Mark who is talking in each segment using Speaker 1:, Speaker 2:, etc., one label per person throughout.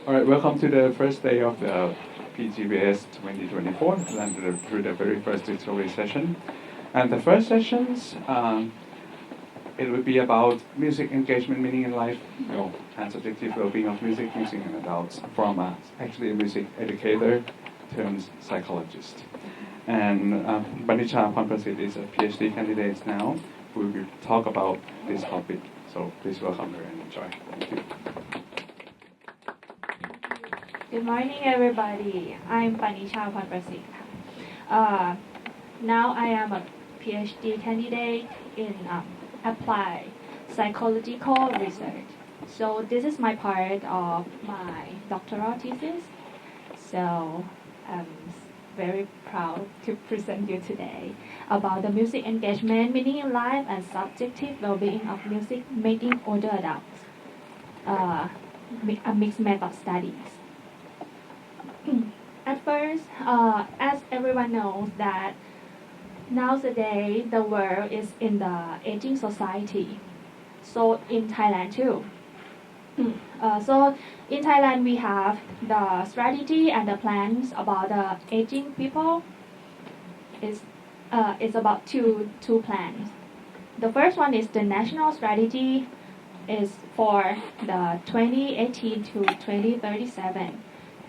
Speaker 1: All right, welcome to the first day of the PGVIS2024, and through the very first discovery session. And the first sessions, it would be about music engagement, meaning in life, and subjective well-being of music in adults from actually a music educator turned psychologist. And Panicha Pornprasit is a PhD candidate now who will talk about this topic. So please welcome her and enjoy. Thank you.
Speaker 2: Good morning, everybody. I'm Panicha Pornprasit. Now I am a PhD candidate in applied psychological research. So this is my part of my doctoral thesis. So I'm very proud to present you today about the music engagement, meaning in life, and subjective well-being of music making older adults. A mixed method studies. At first, as everyone knows that nowadays the world is in the aging society. So in Thailand too. So in Thailand we have the strategy and the plans about the aging people. It's about two plans. The first one is the national strategy is for the 2018 to 2037.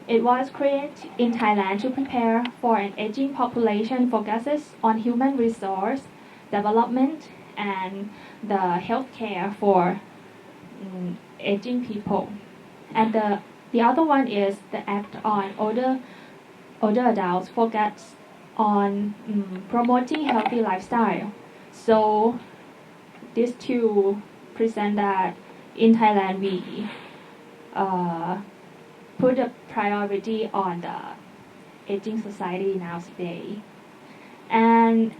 Speaker 2: It was created in Thailand to prepare for an aging population, focuses on human resource development and the healthcare for aging people. And the other one is the act on older adults, focus on promoting healthy lifestyle. So these two present that in Thailand we put a priority on the aging society nowadays. And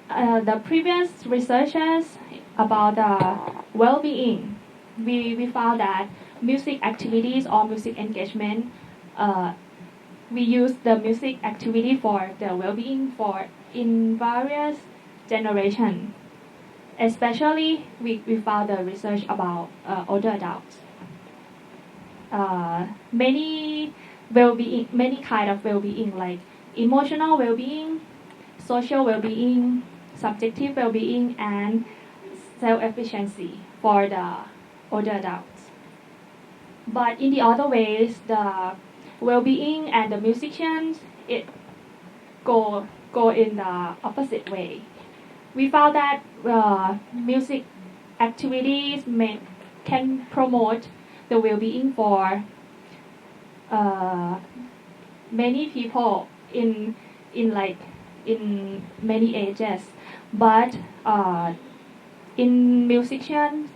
Speaker 2: the previous researches about the well-being, we found that music activities or music engagement, we use the music activity for the well-being for in various generations. Especially, we found the research about older adults. Many well-being, many kind of well-being, like emotional well-being, social well-being, subjective well-being, and self-efficiency for the older adults. But in the other ways, the well-being and the musicians, it go in the opposite way. We found that music activities can promote the well-being for many people in many ages, but in musicians,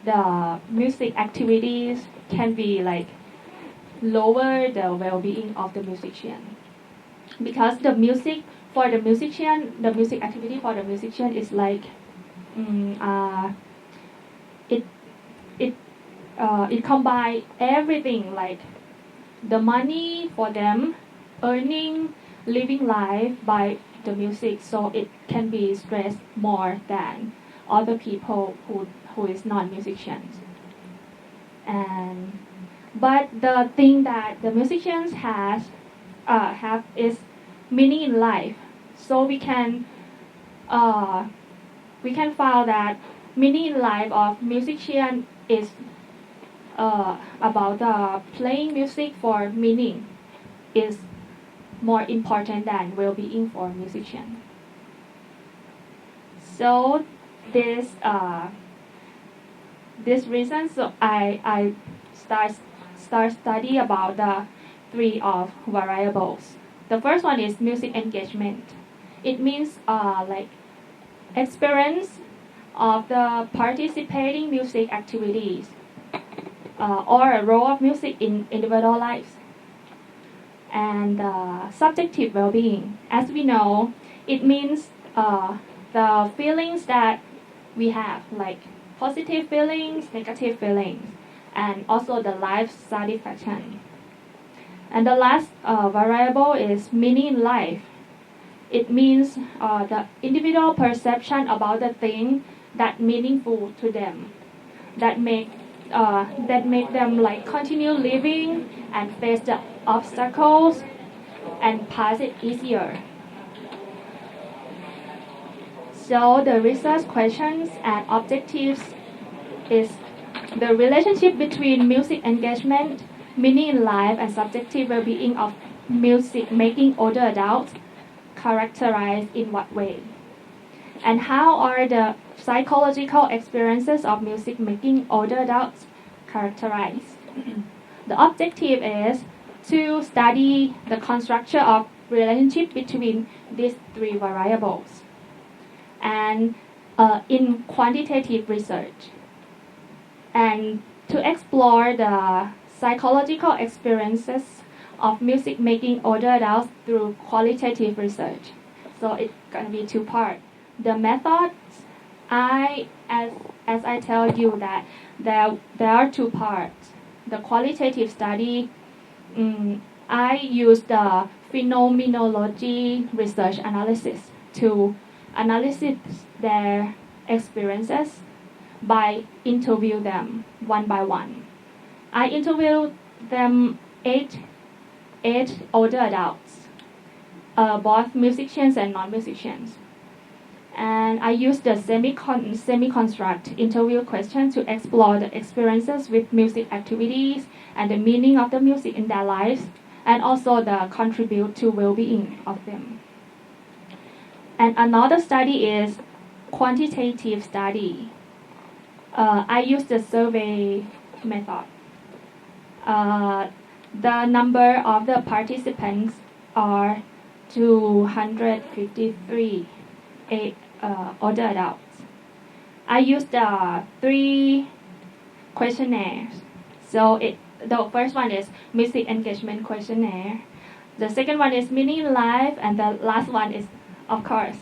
Speaker 2: the music activities can be lower the well-being of the musician, because the music for the musician, the music activity for the musician is it combines everything, like the money for them, earning, living life by the music, so it can be stressed more than other people who is not musicians. But the thing that the musicians have is meaning in life. So we can find that meaning in life of musician is about playing music for meaning is more important than well-being for musician. So this reason, so I start study about the three of variables. The first one is music engagement. It means experience of the participating music activities or a role of music in individual lives. And subjective well-being, as we know, it means the feelings that we have, like positive feelings, negative feelings, and also the life satisfaction. And the last variable is meaning in life. It means the individual perception about the thing that meaningful to them, that make that make them like continue living and face the obstacles and pass it easier. So the research questions and objectives is the relationship between music engagement, meaning in life, and subjective well-being of music making older adults characterized in what way? And how are the psychological experiences of music making older adults characterized? The objective is to study the construction of relationship between these three variables. And in quantitative research, and to explore the psychological experiences of music making older adults through qualitative research. So it's going to be two parts. The methods, as I tell you that there are two parts. The qualitative study, I use the phenomenology research analysis to analyze their experiences by interview them one by one. I interviewed them eight older adults, both musicians and non-musicians. And I used the semi-construct interview questions to explore the experiences with music activities and the meaning of the music in their lives, and also the contribute to well-being of them. And another study is quantitative study. I use the survey method. The number of the participants are 253 older adults. I used the 3 questionnaires. So the first one is music engagement questionnaire. The second one is meaning in life, and the last one is, of course,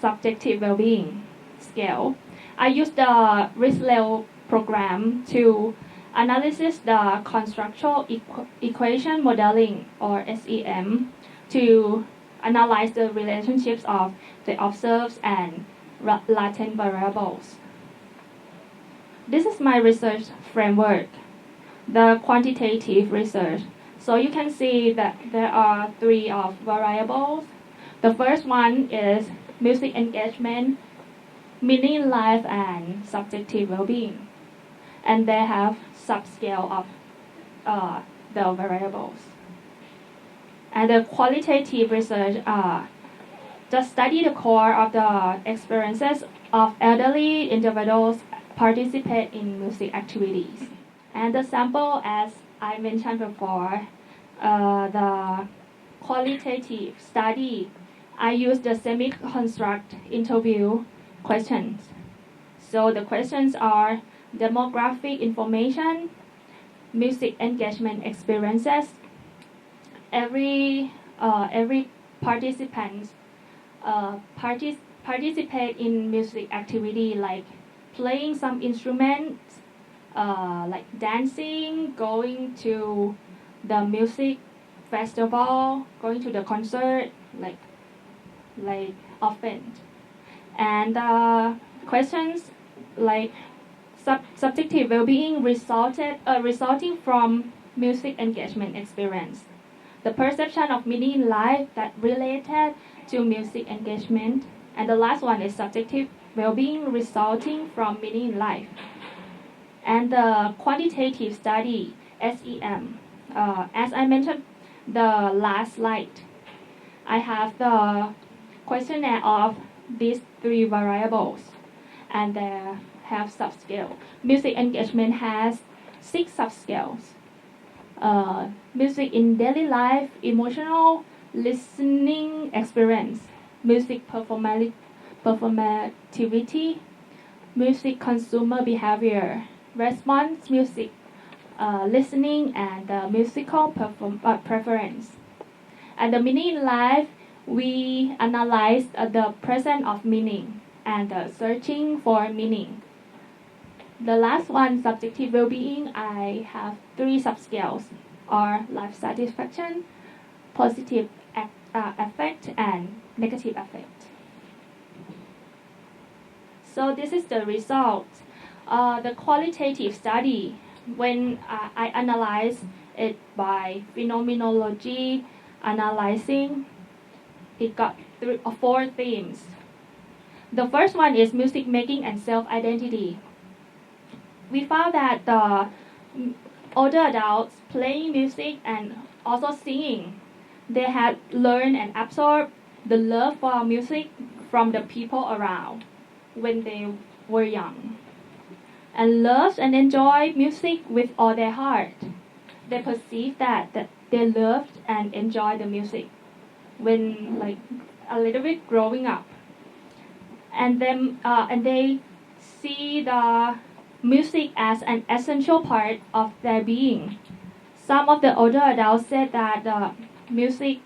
Speaker 2: subjective well-being scale. I used the Risley program to analyze the constructional equation modeling, or SEM, to analyze the relationships of the observed and latent variables. This is my research framework, the quantitative research. So you can see that there are 3 of variables. The first one is music engagement, meaning in life, and subjective well-being. And they have subscale of the variables. And the qualitative research just study the core of the experiences of elderly individuals participate in music activities. And the sample, as I mentioned before, the qualitative study, I use the semi-construct interview questions. So the questions are demographic information, music engagement experiences. Every participant participate in music activity like playing some instruments, like dancing, going to the music festival, going to the concert, like often. And questions like subjective well-being resulting from music engagement experience. The perception of meaning in life that related to music engagement. And the last one is subjective well-being resulting from meaning in life. And the quantitative study, SEM. As I mentioned the last slide, I have the questionnaire of these 3 variables, and they have subscale. Music engagement has 6 subscales. Music in daily life, emotional listening experience, music performativity, music consumer behavior, response music listening, and musical preference. And the meaning in life, we analyze the presence of meaning and searching for meaning. The last one, subjective well-being, I have 3 subscales, are life satisfaction, positive affect, and negative affect. So this is the result The qualitative study, when I analyze it by phenomenology, analyzing, it got 3 or 4 themes. The first one is music making and self-identity. We found that the older adults playing music and also singing, they had learned and absorbed the love for music from the people around when they were young, and loved and enjoyed music with all their heart. They perceived that they loved and enjoyed the music when like a little bit growing up, and they see the music as an essential part of their being. Some of the older adults said that the music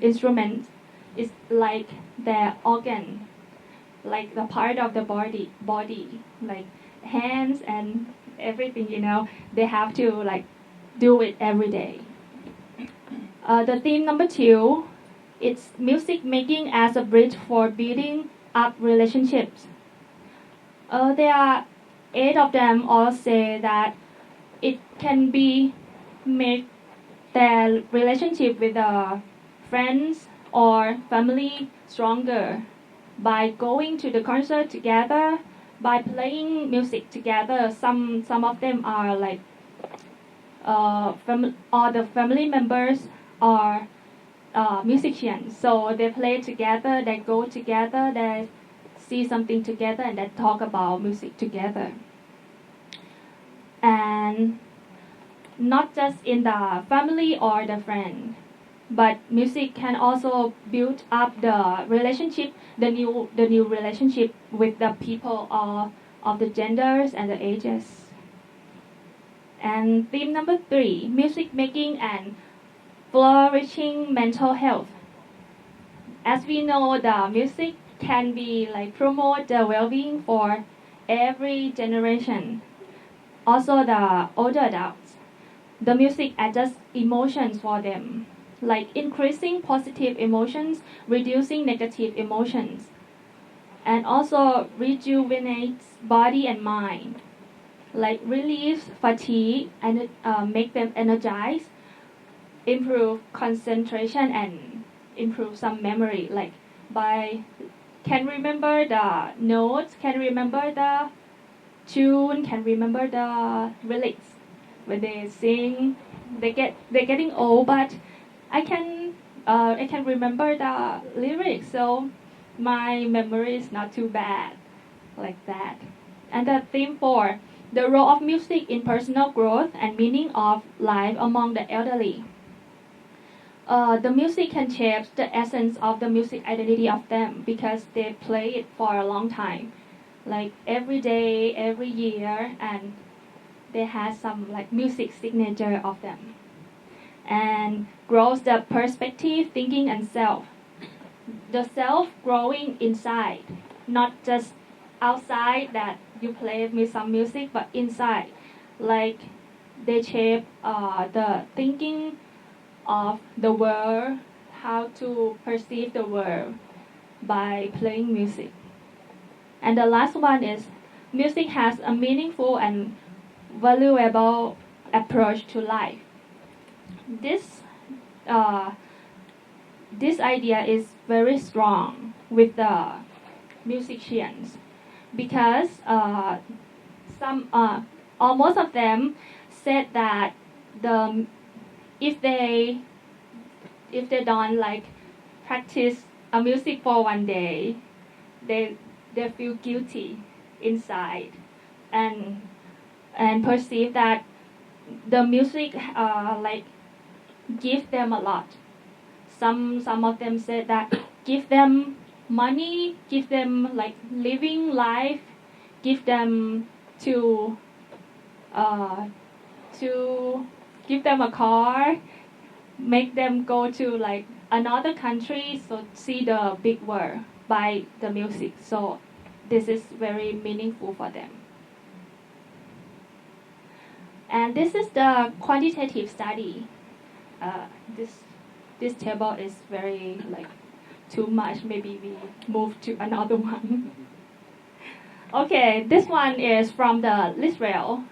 Speaker 2: instrument is like their organ, like the part of the body, like hands and everything. They have to like do it every day. The theme number 2, it's music making as a bridge for building up relationships. There are 8 of them all say that it can be make their relationship with friends or family stronger by going to the concert together, by playing music together. Some of them are like all the family members are musicians, so they play together, they go together, they see something together, and they talk about music together. And not just in the family or the friend, but music can also build up the relationship, the new relationship with the people of the genders and the ages. And theme number 3, music making and flourishing mental health. As we know, the music can be like promote the well-being for every generation. Also the older adults, the music adjusts emotions for them, like increasing positive emotions, reducing negative emotions, and also rejuvenates body and mind, like relieves fatigue and make them energized, improve concentration, and improve some memory, like by can remember the notes, can remember the tune, can remember the lyrics. When they sing, they're getting old, but I can remember the lyrics, so my memory is not too bad, like that. And the theme 4, the role of music in personal growth and meaning of life among the elderly. The music can shape the essence of the music identity of them because they play it for a long time, like every day, every year, and they have some like music signature of them. And grows the perspective, thinking, and self. The self growing inside, not just outside that you play with some music, but inside. Like they shape the thinking of the world, how to perceive the world by playing music. And the last one is music has a meaningful and valuable approach to life. This idea is very strong with the musicians because almost of them said that if they don't like practice a music for one day, they feel guilty inside and perceive that the music like give them a lot. Some of them said that give them money, give them like living life, give them to give them a car, make them go to like another country, so see the big world by the music. So this is very meaningful for them. And this is the quantitative study. This table is very like too much. Maybe we move to another one. Okay, this one is from the Israel.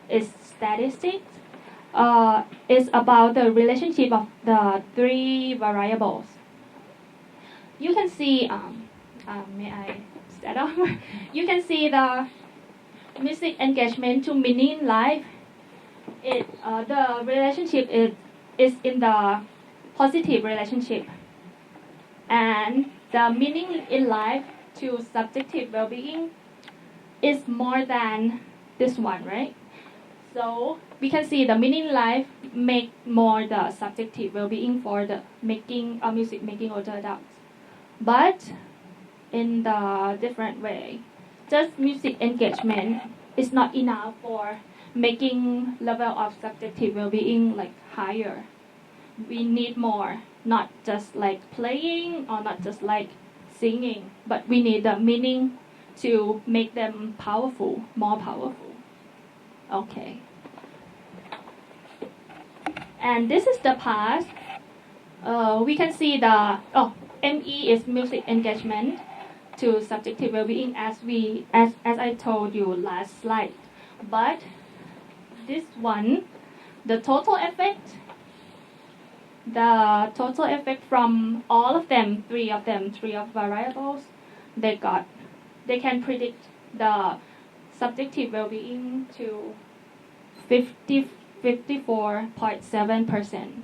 Speaker 2: It's statistics. It's about the relationship of the three variables. You can see, may I start off? You can see the music engagement to meaning in life. The relationship is in the positive relationship, and the meaning in life to subjective well-being is more than this one, right? So we can see the meaning in life make more the subjective well-being for the making music making older adults, but in the different way. Just music engagement is not enough for making level of subjective well-being like higher. We need more, not just like playing or not just like singing, but we need the meaning to make them powerful, more powerful. Okay. And this is the past. We can see the ME is music engagement to subjective well-being as I told you last slide. But this one, the total effect from all of them, three of variables, they can predict the subjective well-being to 54.7%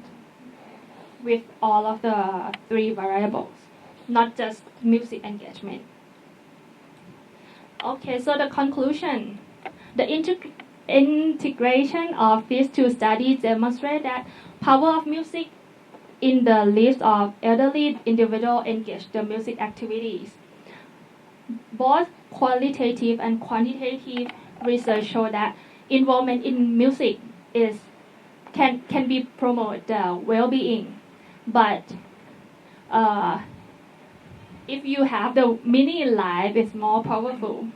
Speaker 2: with all of the three variables, not just music engagement. Okay, so the conclusion. The integration of these two studies demonstrate that power of music in the lives of elderly individuals engaged the music activities. Both qualitative and quantitative research show that involvement in music can be promote the well-being, but if you have the meaning in life, it's more powerful.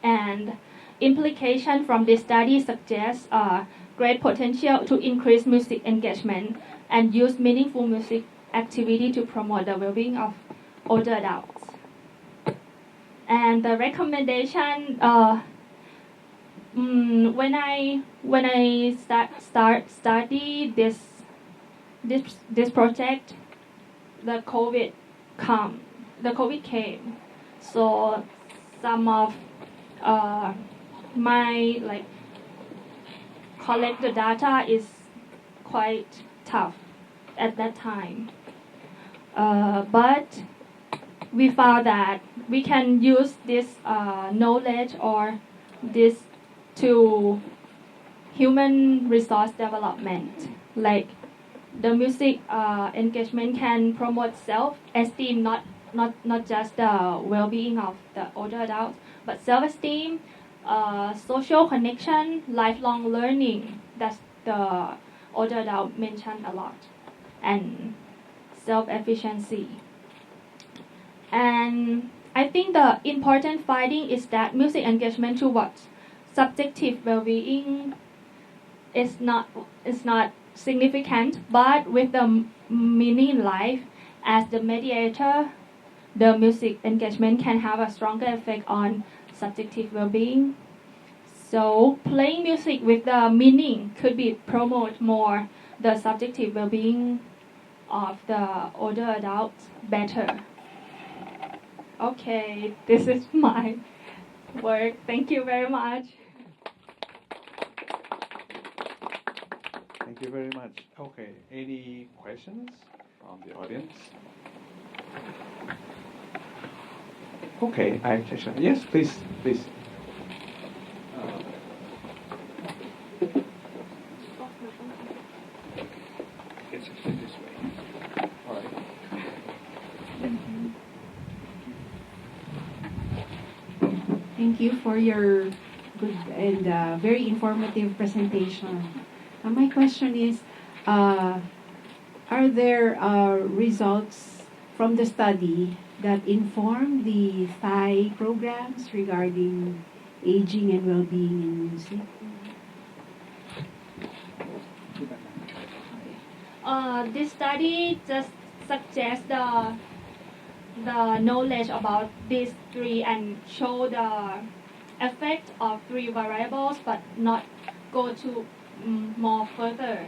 Speaker 2: And implication from this study suggests great potential to increase music engagement and use meaningful music activity to promote the well-being of older adults. And the recommendation, when I study this project, the COVID came, so some of my collect the data is quite tough at that time. But we found that we can use this knowledge or this to human resource development. Like the music engagement can promote self-esteem, not just the well-being of the older adults, but self-esteem, social connection, lifelong learning. That's the older adult mentioned a lot, and self-efficiency. And I think the important finding is that music engagement towards subjective well-being is not significant, but with the meaning in life as the mediator, the music engagement can have a stronger effect on subjective well-being. So playing music with the meaning could be promote more the subjective well-being of the older adults better. Okay, this is my work. Thank you very much.
Speaker 1: Thank you very much. Okay, any questions from the audience? Okay, yes, please. It's actually this way. All right.
Speaker 3: Thank you for your good and very informative presentation. My question is, are there results from the study that inform the Thai programs regarding aging and well-being in music?
Speaker 2: This study just suggests the the knowledge about these three and show the effect of three variables, but not go to more further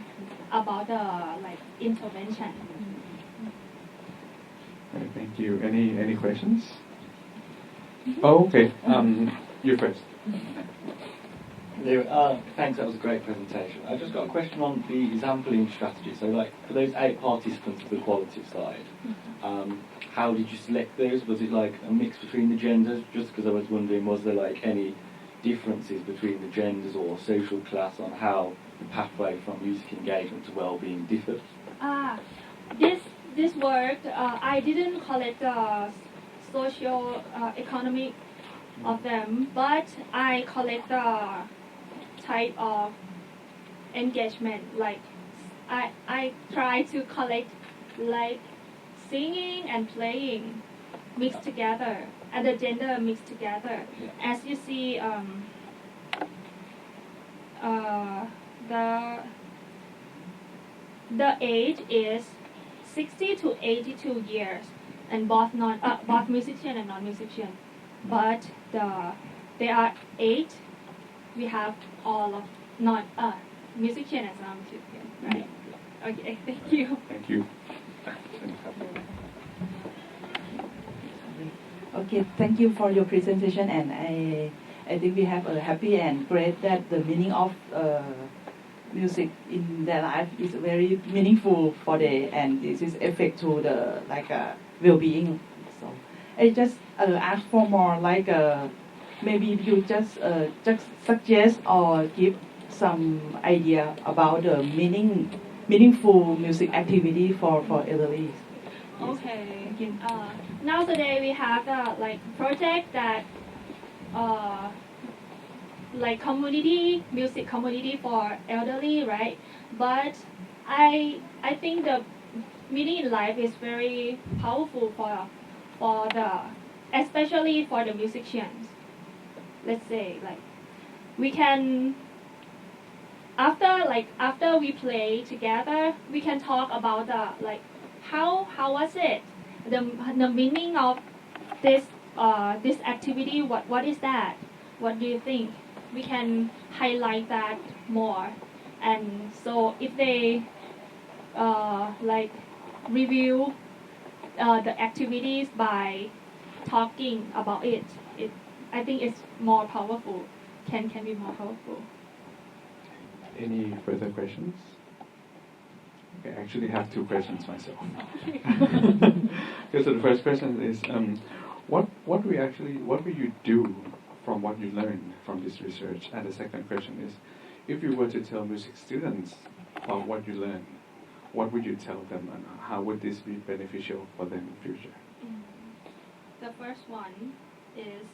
Speaker 2: about the like intervention.
Speaker 1: Okay, thank you. Any questions? Oh, okay. You first.
Speaker 4: Thanks, that was a great presentation. I've just got a question on the sampling strategy. So, like, for those 8 participants of the qualitative side, how did you select those? Was it like a mix between the genders? Just because I was wondering, was there like any differences between the genders or social class on how the pathway from music engagement to well-being differed?
Speaker 2: This work, I didn't collect the social economic of them, but I collect the type of engagement. Like I try to collect like singing and playing mixed together, and the gender mixed together. As you see, the age is 60 to 82 years, and both musician and non-musician. But there are 8. We have all of non musician and non-musician, right? Okay, thank you.
Speaker 1: Thank you.
Speaker 5: Okay, thank you for your presentation, and I think we have a happy and great that the meaning of music in their life is very meaningful for them, and this is effect to the well-being. So I just ask for more maybe you just suggest or give some idea about the meaningful music activity for elderly.
Speaker 2: Okay. Nowadays we have the project that like music community for elderly, right? But I think the meaning in life is very powerful for the especially for the musicians. Let's say we can after we play together, we can talk about how was it, the meaning of this activity, what is that, what do you think? We can highlight that more, and so if they review the activities by talking about it, I think it's more powerful, can be more powerful.
Speaker 1: Any further questions? Okay, I actually have 2 questions myself. Okay, so the first question is, what will you do from what you learned from this research? And the second question is, if you were to tell music students about what you learned, what would you tell them, and how would this be beneficial for them in the future?
Speaker 2: The first one is,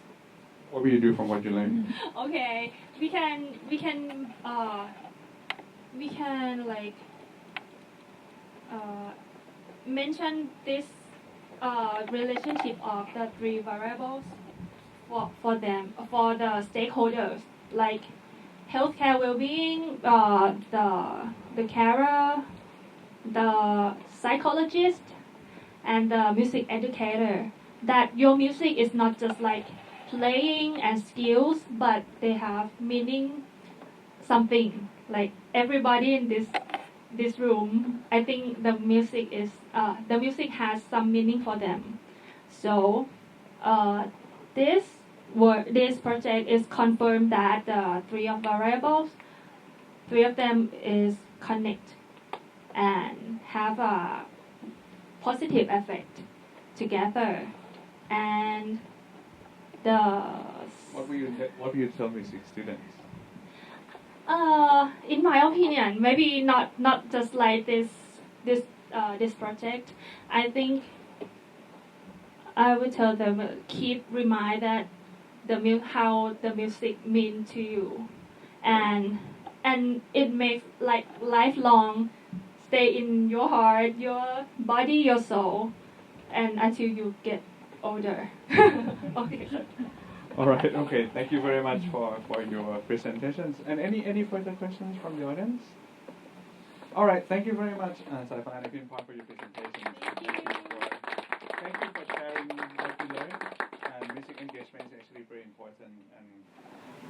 Speaker 1: what will you do from what you learned?
Speaker 2: okay, we can mention this relationship of the 3 variables for them, for the stakeholders, like healthcare well-being, the carer, the psychologist, and the music educator. That your music is not just like playing and skills, but they have meaning, something. Like everybody in this room, I think the music has some meaning for them. So this project is confirmed that the 3 of variables, 3 of them is connect and have a positive effect together. And
Speaker 1: what will you tell music students?
Speaker 2: In my opinion, maybe not just like this project. I think I would tell them, keep remind that how the music mean to you, and it makes like lifelong stay in your heart, your body, your soul, and until you get older. Okay.
Speaker 1: All right. Okay. Thank you very much for your presentations. And any further questions from the audience? All right. Thank you very much, Saifa and Empirical, for your presentation. Thank you for sharing. sharing what we learned. And music engagement is actually very important.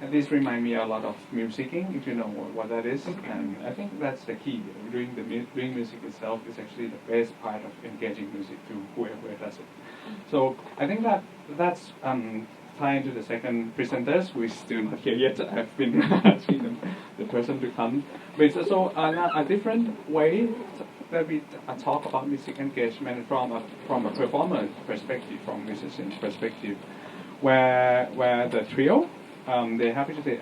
Speaker 1: And this reminds me a lot of musicking, if you know what that is. And I think that's the key. Doing music itself is actually the best part of engaging music to whoever does it. So I think that's tied to the second presenters, who is still not here yet. I've been asking the person to come. But it's also a different way that we talk about music engagement from a performer perspective, from musician's perspective, where the trio, they happy to say,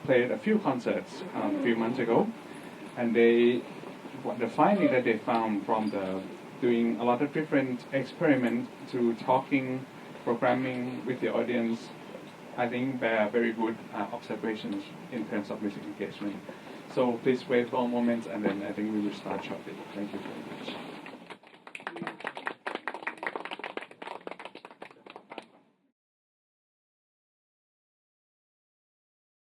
Speaker 1: played a few concerts a few months ago, and the finding that they found from doing a lot of different experiments to talking, programming with the audience, I think bear very good observations in terms of music engagement. So please wait for a moment, and then I think we will start shortly. Thank you very much.